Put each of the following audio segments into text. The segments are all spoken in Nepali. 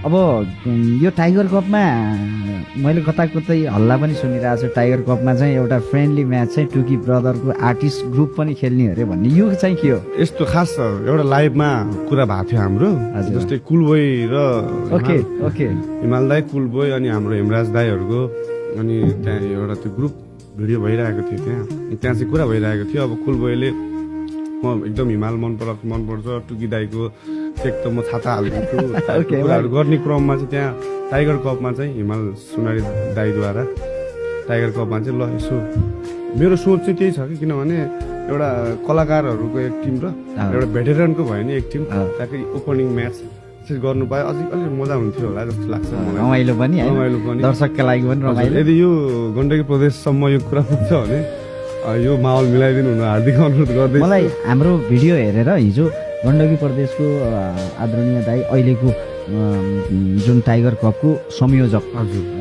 अब यो टाइगर कपमा मैले कताकतै हल्ला पनि सुनिरहेको छु, टाइगर कपमा चाहिँ एउटा फ्रेन्डली म्याच चाहिँ टुकी ब्रदरको आर्टिस्ट ग्रुप पनि खेल्ने अरे भन्ने, यो चाहिँ के हो? यस्तो खास एउटा लाइभमा कुरा भएको थियो हाम्रो, जस्तै कुलबोय र ओके ओके हिमाल दाई, कुलबोय अनि हाम्रो हेमराज दाईहरूको, अनि त्यहाँ एउटा त्यो ग्रुप भिडियो भइरहेको थियो, त्यहाँ चाहिँ कुरा भइरहेको थियो। अब कुलबोयले म एकदम हिमाल मनपर्छ, टुकी दाईको एक त म छाता हालिदिन्छु कुराहरू गर्ने क्रममा चाहिँ त्यहाँ टाइगर कपमा चाहिँ हिमाल सुनारी दाईद्वारा टाइगर कपमा चाहिँ ल यसो मेरो सोच चाहिँ त्यही छ कि, किनभने एउटा कलाकारहरूको एक टिम र एउटा भेटेरनको भयो नि एक टिम, ताकि ओपनिङ म्याच गर्नु पाए अझै अलिक मजा हुन्थ्यो होला जस्तो लाग्छ मलाई। रमाइलो पनि दर्शकका लागि पनि रमाइलो। यदि यो गण्डकी प्रदेशसम्म यो कुरा पुग्छ भने यो माहौल मिलाइदिनु हुन हार्दिक अनुरोध गर्दैछु। मलाई हाम्रो भिडियो हेरेर हिजो गण्डकी प्रदेशको आदरणीय दाई, अहिलेको जुन टाइगर कपको संयोजक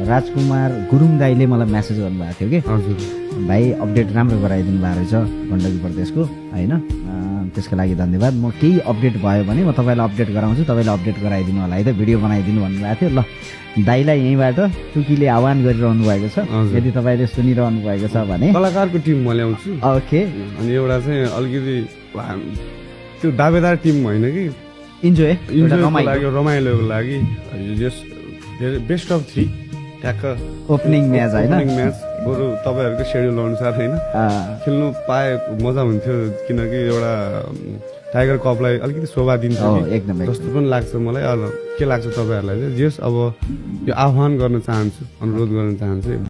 राजकुमार गुरुङ दाईले मलाई मेसेज गर्नुभएको थियो कि हजुर भाइ अपडेट राम्रो गराइदिनु भएको रहेछ गण्डकी प्रदेशको, होइन? त्यसको लागि धन्यवाद। म केही अपडेट भयो भने म तपाईँलाई अपडेट गराउँछु, तपाईँले अपडेट गराइदिनु होला है त, भिडियो बनाइदिनु भन्नुभएको थियो। ल दाईलाई यहीँबाट टुकीले आह्वान गरिरहनु भएको छ, यदि तपाईँले सुनिरहनु भएको छ भने कलाकारको टिम म ल्याउँछु। ओके, अनि एउटा चाहिँ अलिकति त्यो दावेदार टिम होइन कि, इन्जोय लागि रमाइलोको लागि बेस्ट अफ 3 ट्याक्क ओपनिङ म्याच, होइन? ओपनिङ म्याच बरु तपाईँहरूको सेड्युल अनुसार होइन खेल्नु पाए मजा हुन्थ्यो, किनकि एउटा टाइगर कपलाई अलिकति शोभा दिन्छ जस्तो पनि लाग्छ मलाई। के लाग्छ तपाईँहरूलाई? जेस अब यो आह्वान गर्न चाहन्छु, अनुरोध गर्न चाहन्छु।